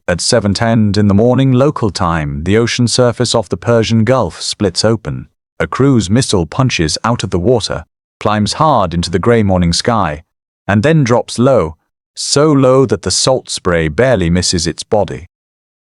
At 7:10 in the morning local time, the ocean surface off the Persian Gulf splits open. A cruise missile punches out of the water, climbs hard into the grey morning sky, and then drops low, so low that the salt spray barely misses its body.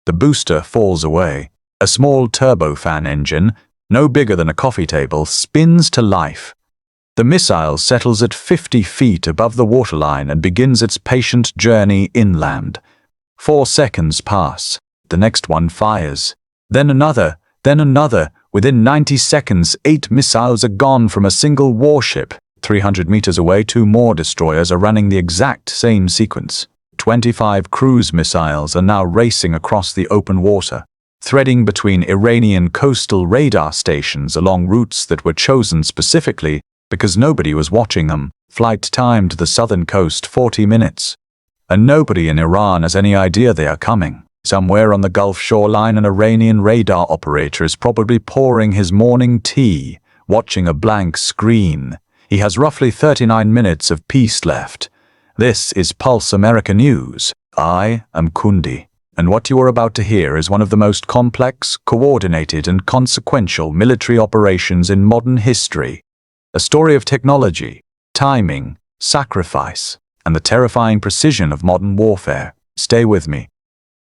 The booster falls away. A small turbofan engine, no bigger than a coffee table, spins to life. The missile settles at 50 feet above the waterline and begins its patient journey inland. 4 seconds pass. The next one fires. Then another, then another. Within 90 seconds, 8 missiles are gone from a single warship. 300 meters away, 2 more destroyers are running the exact same sequence. 25 cruise missiles are now racing across the open water, threading between Iranian coastal radar stations along routes that were chosen specifically because nobody was watching them. Flight time to the southern coast 40 minutes. And nobody in Iran has any idea they are coming. Somewhere on the Gulf shoreline, an Iranian radar operator is probably pouring his morning tea, watching a blank screen. He has roughly 39 minutes of peace left. This is Pulse America News. I am Kundi, and what you are about to hear is one of the most complex, coordinated, and consequential military operations in modern history. A story of technology, timing, sacrifice, and the terrifying precision of modern warfare. Stay with me,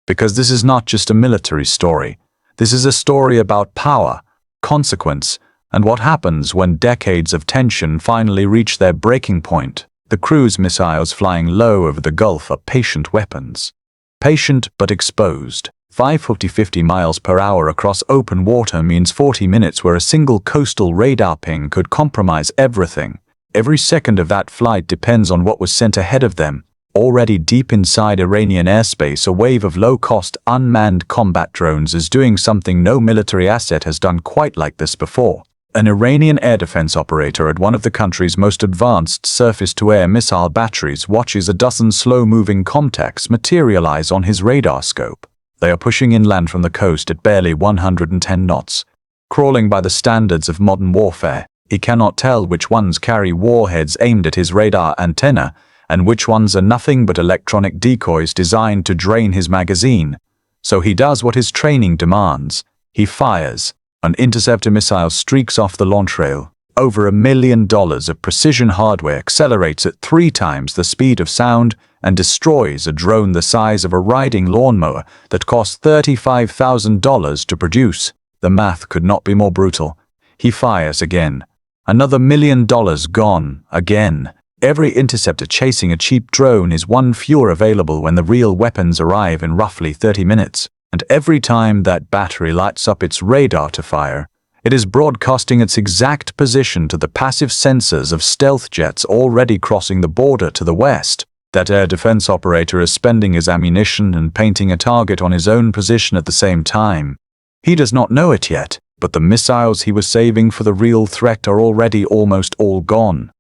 because this is not just a military story. This is a story about power, consequence, and what happens when decades of tension finally reach their breaking point. The cruise missiles flying low over the Gulf are patient weapons. Patient but exposed. 550 miles per hour across open water means 40 minutes where a single coastal radar ping could compromise everything. Every second of that flight depends on what was sent ahead of them. Already deep inside Iranian airspace, a wave of low-cost, unmanned combat drones is doing something no military asset has done quite like this before. An Iranian air defense operator at one of the country's most advanced surface-to-air missile batteries watches a dozen slow-moving Comtacs materialize on his radar scope. They are pushing inland from the coast at barely 110 knots. Crawling by the standards of modern warfare, he cannot tell which ones carry warheads aimed at his radar antenna and which ones are nothing but electronic decoys designed to drain his magazine. So he does what his training demands. He fires. An interceptor missile streaks off the launch rail. Over $1 million of precision hardware accelerates at 3 times the speed of sound and destroys a drone the size of a riding lawnmower that cost $35,000 to produce. The math could not be more brutal. He fires again. Another $1 million gone, again. Every interceptor chasing a cheap drone is one fewer available when the real weapons arrive in roughly 30 minutes. And every time that battery lights up its radar to fire, it is broadcasting its exact position to the passive sensors of stealth jets already crossing the border to the west. That air defense operator is spending his ammunition and painting a target on his own position at the same time. He does not know it yet, but the missiles he was saving for the real threat are already almost all gone.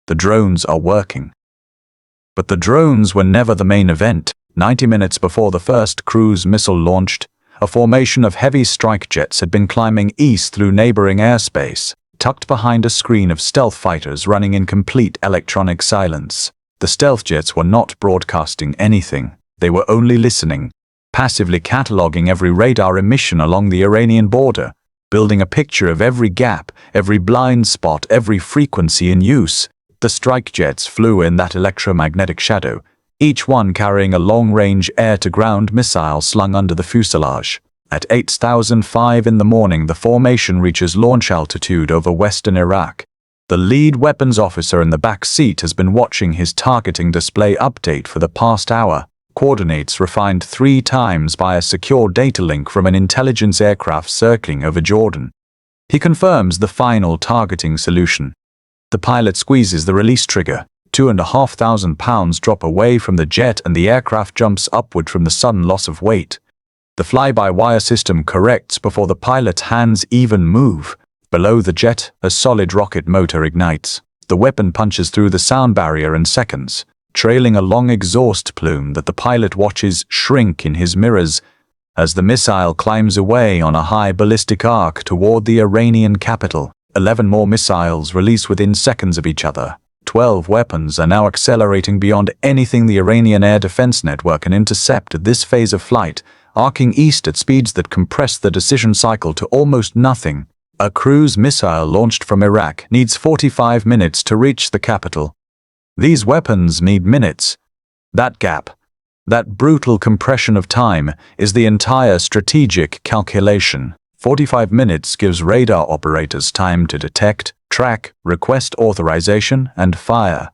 The drones are working. But the drones were never the main event. 90 minutes before the first cruise missile launched, a formation of heavy strike jets had been climbing east through neighboring airspace, tucked behind a screen of stealth fighters running in complete electronic silence. The stealth jets were not broadcasting anything. They were only listening, passively cataloging every radar emission along the Iranian border, building a picture of every gap, every blind spot, every frequency in use. The strike jets flew in that electromagnetic shadow, each one carrying a long-range air-to-ground missile slung under the fuselage. At 8:05 in the morning, the formation reaches launch altitude over western Iraq. The lead weapons officer in the back seat has been watching his targeting display update for the past hour, coordinates refined 3 times by a secure data link from an intelligence aircraft circling over Jordan. He confirms the final targeting solution. The pilot squeezes the release trigger. 2,500 pounds drop away from the jet and the aircraft jumps upward from the sudden loss of weight. The fly-by-wire system corrects before the pilot's hands even move. Below the jet, a solid rocket motor ignites. The weapon punches through the sound barrier in seconds, trailing a long exhaust plume that the pilot watches shrink in his mirrors as the missile climbs away on a high ballistic arc toward the Iranian capital. 11 more missiles release within seconds of each other. 12 weapons are now accelerating beyond anything the Iranian air defense network can intercept at this phase of flight, arcing east at speeds that compress the decision cycle to almost nothing. A cruise missile launched from Iraq needs 45 minutes to reach the capital. These weapons need minutes. That gap, that brutal compression of time, is the entire strategic calculation. 45 minutes gives radar operators time to detect, track, request authorization, and fire.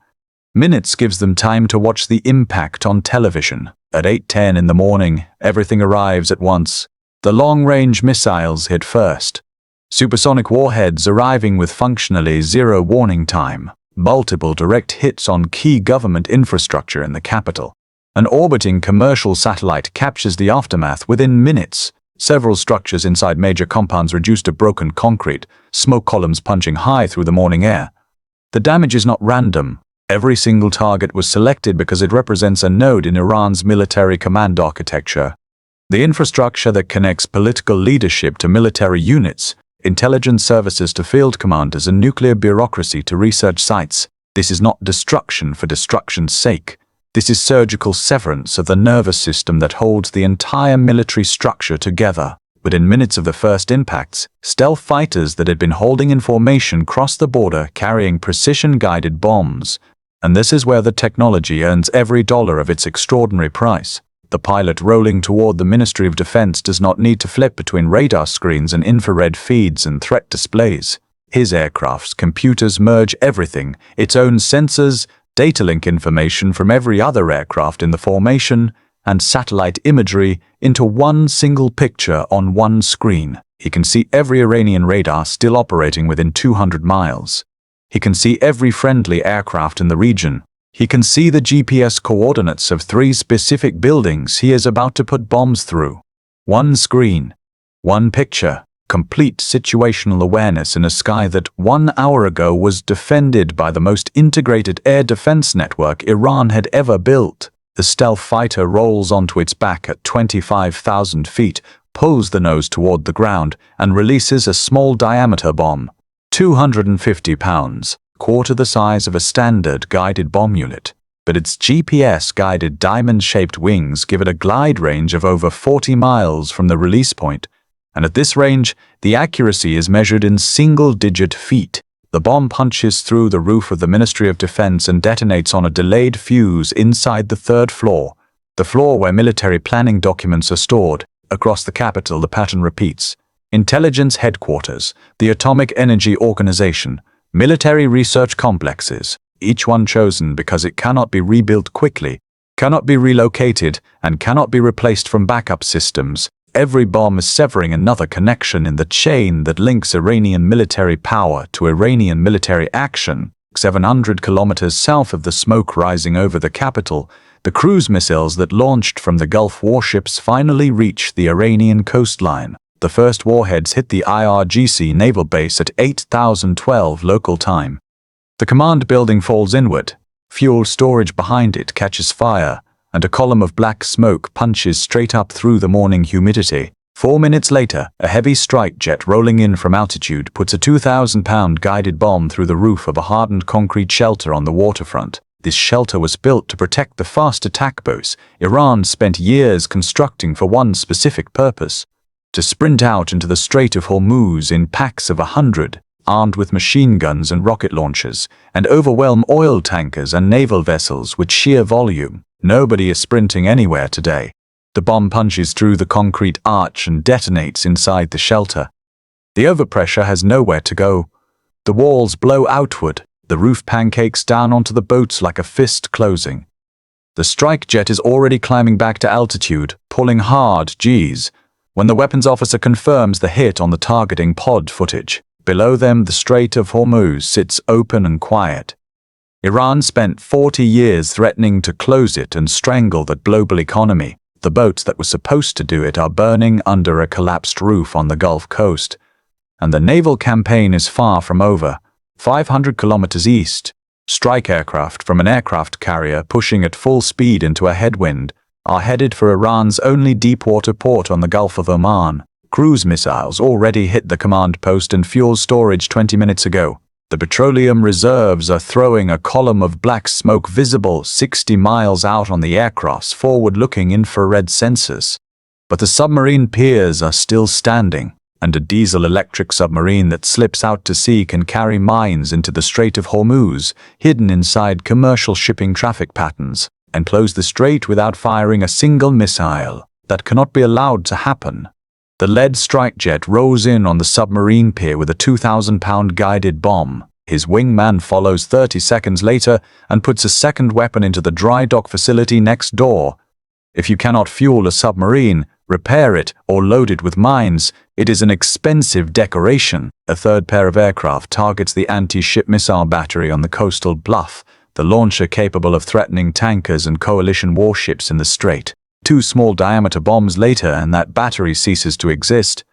Minutes gives them time to watch the impact on television. At 8:10 in the morning, everything arrives at once. The long-range missiles hit first. Supersonic warheads arriving with functionally zero warning time. Multiple direct hits on key government infrastructure in the capital. An orbiting commercial satellite captures the aftermath within minutes. Several structures inside major compounds reduced to broken concrete, smoke columns punching high through the morning air. The damage is not random. Every single target was selected because it represents a node in Iran's military command architecture. The infrastructure that connects political leadership to military units, intelligence services to field commanders, and nuclear bureaucracy to research sites. This is not destruction for destruction's sake. This is surgical severance of the nervous system that holds the entire military structure together. Within minutes of the first impacts, stealth fighters that had been holding in formation crossed the border carrying precision-guided bombs. And this is where the technology earns every dollar of its extraordinary price. The pilot rolling toward the Ministry of Defense does not need to flip between radar screens and infrared feeds and threat displays. His aircraft's computers merge everything, its own sensors, data link information from every other aircraft in the formation, and satellite imagery into one single picture on one screen. He can see every Iranian radar still operating within 200 miles. He can see every friendly aircraft in the region. He can see the GPS coordinates of 3 specific buildings he is about to put bombs through. One screen, one picture, complete situational awareness in a sky that 1 hour ago was defended by the most integrated air defense network Iran had ever built. The stealth fighter rolls onto its back at 25,000 feet, pulls the nose toward the ground, and releases a small diameter bomb, 250 pounds, quarter the size of a standard guided bomb unit. But its GPS-guided diamond-shaped wings give it a glide range of over 40 miles from the release point. And at this range, the accuracy is measured in single-digit feet. The bomb punches through the roof of the Ministry of Defense and detonates on a delayed fuse inside the 3rd floor, the floor where military planning documents are stored. Across the capital, the pattern repeats. Intelligence headquarters, the Atomic Energy Organization, military research complexes, each one chosen because it cannot be rebuilt quickly, cannot be relocated, and cannot be replaced from backup systems. Every bomb is severing another connection in the chain that links Iranian military power to Iranian military action. 700 kilometers south of the smoke rising over the capital, the cruise missiles that launched from the Gulf warships finally reach the Iranian coastline. The first warheads hit the IRGC naval base at 8:12 local time. The command building falls inward. Fuel storage behind it catches fire, and a column of black smoke punches straight up through the morning humidity. 4 minutes later, a heavy strike jet rolling in from altitude puts a 2,000-pound guided bomb through the roof of a hardened concrete shelter on the waterfront. This shelter was built to protect the fast attack boats Iran spent years constructing for one specific purpose: to sprint out into the Strait of Hormuz in packs of 100, armed with machine guns and rocket launchers, and overwhelm oil tankers and naval vessels with sheer volume. Nobody is sprinting anywhere today. The bomb punches through the concrete arch and detonates inside the shelter. The overpressure has nowhere to go. The walls blow outward. The roof pancakes down onto the boats like a fist closing. The strike jet is already climbing back to altitude, pulling hard G's, when the weapons officer confirms the hit on the targeting pod footage. Below them, the Strait of Hormuz sits open and quiet. Iran spent 40 years threatening to close it and strangle the global economy. The boats that were supposed to do it are burning under a collapsed roof on the Gulf Coast. And the naval campaign is far from over. 500 kilometers east, strike aircraft from an aircraft carrier pushing at full speed into a headwind are headed for Iran's only deepwater port on the Gulf of Oman. Cruise missiles already hit the command post and fuel storage 20 minutes ago. The petroleum reserves are throwing a column of black smoke visible 60 miles out on the aircraft's forward-looking infrared sensors. But the submarine piers are still standing, and a diesel-electric submarine that slips out to sea can carry mines into the Strait of Hormuz, hidden inside commercial shipping traffic patterns, and close the strait without firing a single missile. That cannot be allowed to happen. The lead strike jet rows in on the submarine pier with a 2,000-pound guided bomb. His wingman follows 30 seconds later and puts a second weapon into the dry dock facility next door. If you cannot fuel a submarine, repair it, or load it with mines, it is an expensive decoration. A third pair of aircraft targets the anti-ship missile battery on the coastal bluff, the launcher capable of threatening tankers and coalition warships in the strait. 2 small-diameter bombs later and that battery ceases to exist.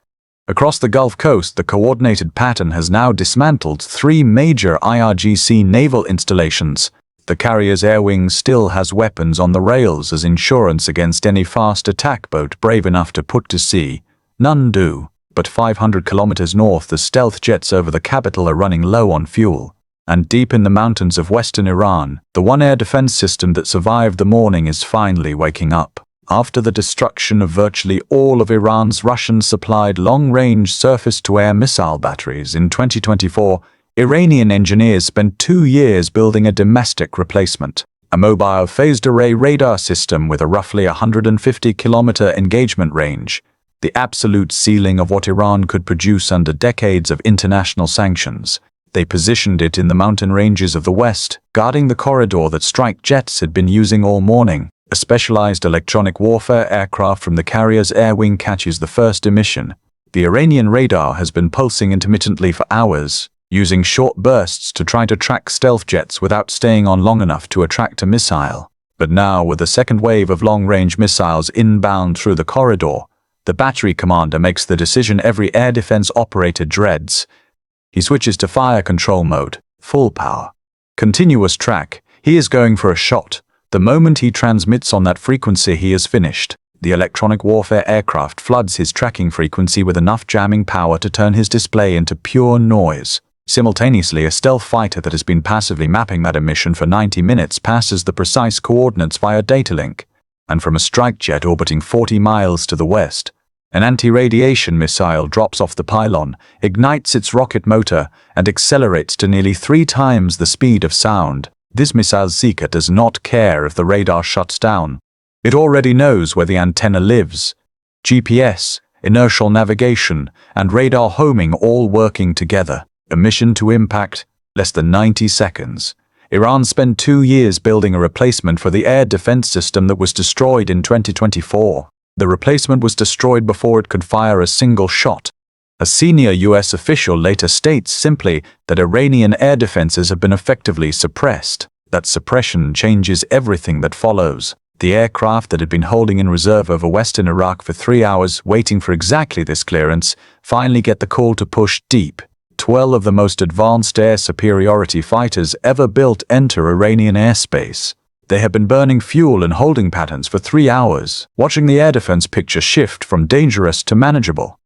Across the Gulf Coast, the coordinated pattern has now dismantled 3 major IRGC naval installations. The carrier's air wing still has weapons on the rails as insurance against any fast attack boat brave enough to put to sea. None do, but 500 kilometers north the stealth jets over the capital are running low on fuel. And deep in the mountains of western Iran, the one air defense system that survived the morning is finally waking up. After the destruction of virtually all of Iran's Russian-supplied long-range surface-to-air missile batteries in 2024, Iranian engineers spent 2 years building a domestic replacement, a mobile phased-array radar system with a roughly 150-kilometer engagement range, the absolute ceiling of what Iran could produce under decades of international sanctions. They positioned it in the mountain ranges of the west, guarding the corridor that strike jets had been using all morning. A specialized electronic warfare aircraft from the carrier's air wing catches the first emission. The Iranian radar has been pulsing intermittently for hours, using short bursts to try to track stealth jets without staying on long enough to attract a missile. But now, with the second wave of long-range missiles inbound through the corridor, the battery commander makes the decision every air defense operator dreads. He switches to fire control mode, full power. Continuous track. He is going for a shot. The moment he transmits on that frequency, he is finished. The electronic warfare aircraft floods his tracking frequency with enough jamming power to turn his display into pure noise. Simultaneously, a stealth fighter that has been passively mapping that emission for 90 minutes passes the precise coordinates via data link. And from a strike jet orbiting 40 miles to the west, an anti-radiation missile drops off the pylon, ignites its rocket motor, and accelerates to nearly 3 times the speed of sound. This missile seeker does not care if the radar shuts down. It already knows where the antenna lives. GPS, inertial navigation, and radar homing all working together. A mission to impact, less than 90 seconds. Iran spent 2 years building a replacement for the air defense system that was destroyed in 2024. The replacement was destroyed before it could fire a single shot. A senior U.S. official later states simply that Iranian air defenses have been effectively suppressed. That suppression changes everything that follows. The aircraft that had been holding in reserve over western Iraq for 3 hours, waiting for exactly this clearance, finally get the call to push deep. 12 of the most advanced air superiority fighters ever built enter Iranian airspace. They have been burning fuel in holding patterns for 3 hours, watching the air defense picture shift from dangerous to manageable.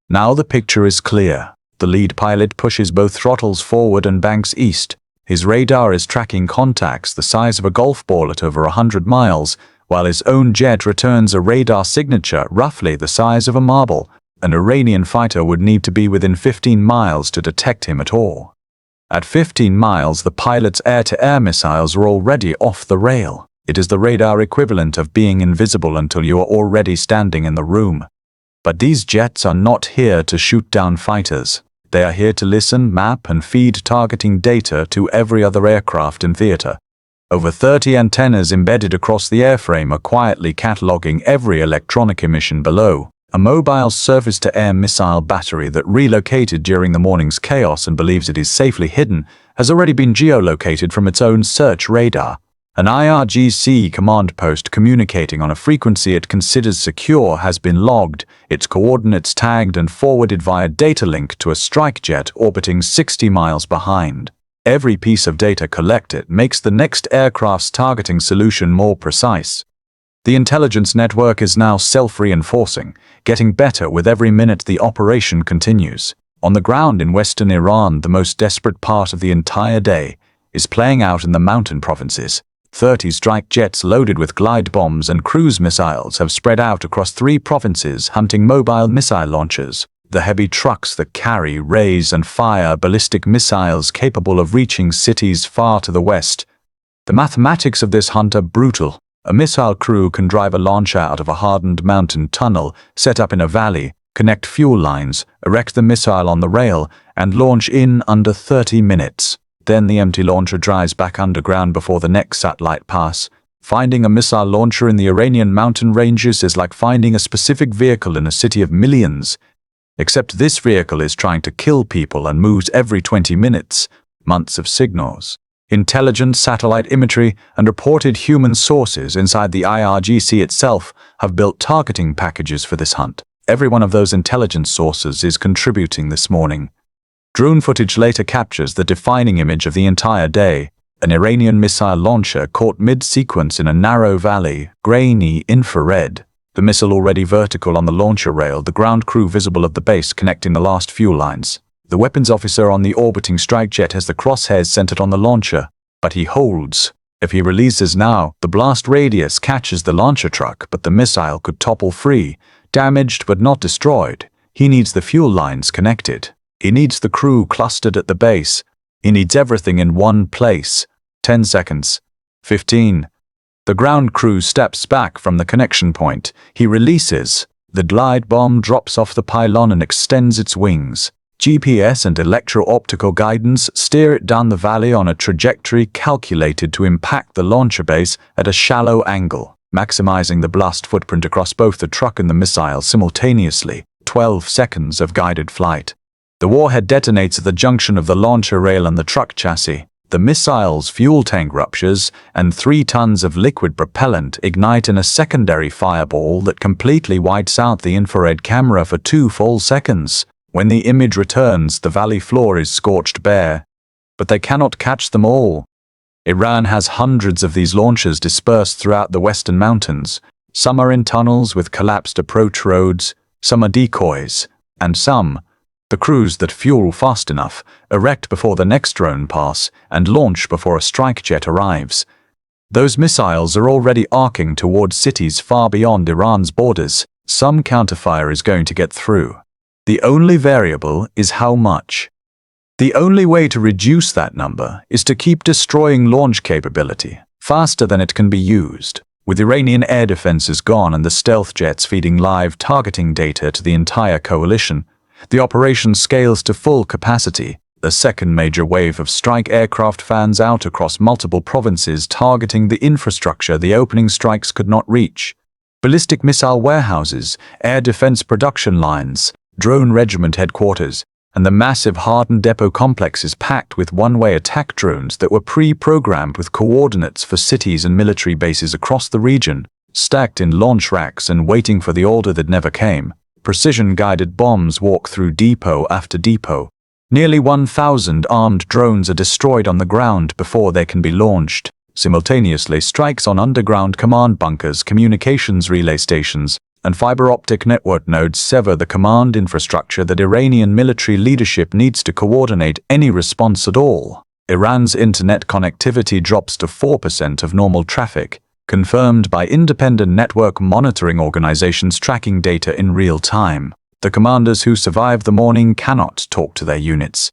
Now the picture is clear. The lead pilot pushes both throttles forward and banks east. His radar is tracking contacts the size of a golf ball at over 100 miles, while his own jet returns a radar signature roughly the size of a marble. An Iranian fighter would need to be within 15 miles to detect him at all. At 15 miles, the pilot's air-to-air missiles are already off the rail. It is the radar equivalent of being invisible until you are already standing in the room. But these jets are not here to shoot down fighters. They are here to listen, map, and feed targeting data to every other aircraft in theater. Over 30 antennas embedded across the airframe are quietly cataloging every electronic emission below. A mobile surface-to-air missile battery that relocated during the morning's chaos and believes it is safely hidden has already been geolocated from its own search radar. An IRGC command post communicating on a frequency it considers secure has been logged, its coordinates tagged and forwarded via data link to a strike jet orbiting 60 miles behind. Every piece of data collected makes the next aircraft's targeting solution more precise. The intelligence network is now self-reinforcing, getting better with every minute the operation continues. On the ground in western Iran, the most desperate part of the entire day is playing out in the mountain provinces. 30 strike jets loaded with glide bombs and cruise missiles have spread out across 3 provinces hunting mobile missile launchers, the heavy trucks that carry, raise and fire ballistic missiles capable of reaching cities far to the west. The mathematics of this hunt are brutal. A missile crew can drive a launcher out of a hardened mountain tunnel, set up in a valley, connect fuel lines, erect the missile on the rail, and launch in under 30 minutes. Then the empty launcher drives back underground before the next satellite pass. Finding a missile launcher in the Iranian mountain ranges is like finding a specific vehicle in a city of millions. Except this vehicle is trying to kill people and moves every 20 minutes. Months of signals, intelligent satellite imagery, and reported human sources inside the IRGC itself have built targeting packages for this hunt. Every one of those intelligence sources is contributing this morning. Drone footage later captures the defining image of the entire day. An Iranian missile launcher caught mid-sequence in a narrow valley, grainy infrared. The missile already vertical on the launcher rail, the ground crew visible at the base connecting the last fuel lines. The weapons officer on the orbiting strike jet has the crosshairs centered on the launcher, but he holds. If he releases now, the blast radius catches the launcher truck, but the missile could topple free, damaged but not destroyed. He needs the fuel lines connected. He needs the crew clustered at the base. He needs everything in one place. 10 seconds. 15. The ground crew steps back from the connection point. He releases. The glide bomb drops off the pylon and extends its wings. GPS and electro-optical guidance steer it down the valley on a trajectory calculated to impact the launcher base at a shallow angle, maximizing the blast footprint across both the truck and the missile simultaneously. 12 seconds of guided flight. The warhead detonates at the junction of the launcher rail and the truck chassis. The missile's fuel tank ruptures, and 3 tons of liquid propellant ignite in a secondary fireball that completely wipes out the infrared camera for 2 full seconds. When the image returns, the valley floor is scorched bare. But they cannot catch them all. Iran has hundreds of these launchers dispersed throughout the western mountains. Some are in tunnels with collapsed approach roads, some are decoys, and some, the crews that fuel fast enough, erect before the next drone pass, and launch before a strike jet arrives. Those missiles are already arcing towards cities far beyond Iran's borders. Some counterfire is going to get through. The only variable is how much. The only way to reduce that number is to keep destroying launch capability faster than it can be used. With Iranian air defenses gone and the stealth jets feeding live targeting data to the entire coalition, the operation scales to full capacity. The second major wave of strike aircraft fans out across multiple provinces targeting the infrastructure the opening strikes could not reach. Ballistic missile warehouses, air defense production lines, drone regiment headquarters, and the massive hardened depot complex is packed with one-way attack drones that were pre-programmed with coordinates for cities and military bases across the region, stacked in launch racks and waiting for the order that never came. Precision-guided bombs walk through depot after depot. Nearly 1,000 armed drones are destroyed on the ground before they can be launched. Simultaneously, strikes on underground command bunkers, communications relay stations, and fiber-optic network nodes sever the command infrastructure that Iranian military leadership needs to coordinate any response at all. Iran's internet connectivity drops to 4% of normal traffic, confirmed by independent network monitoring organizations tracking data in real time. The commanders who survive the morning cannot talk to their units.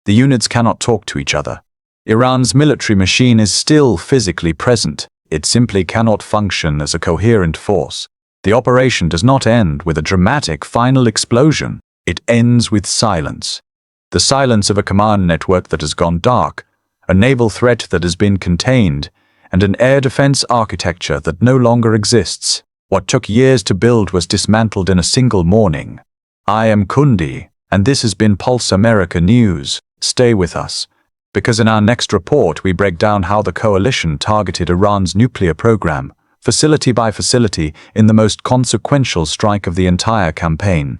The units cannot talk to each other. Iran's military machine is still physically present. It simply cannot function as a coherent force. The operation does not end with a dramatic final explosion. It ends with silence. The silence of a command network that has gone dark, a naval threat that has been contained, and an air defense architecture that no longer exists. What took years to build was dismantled in a single morning. I am Kundi, and this has been Pulse America News. Stay with us, because in our next report we break down how the coalition targeted Iran's nuclear program, facility by facility, in the most consequential strike of the entire campaign.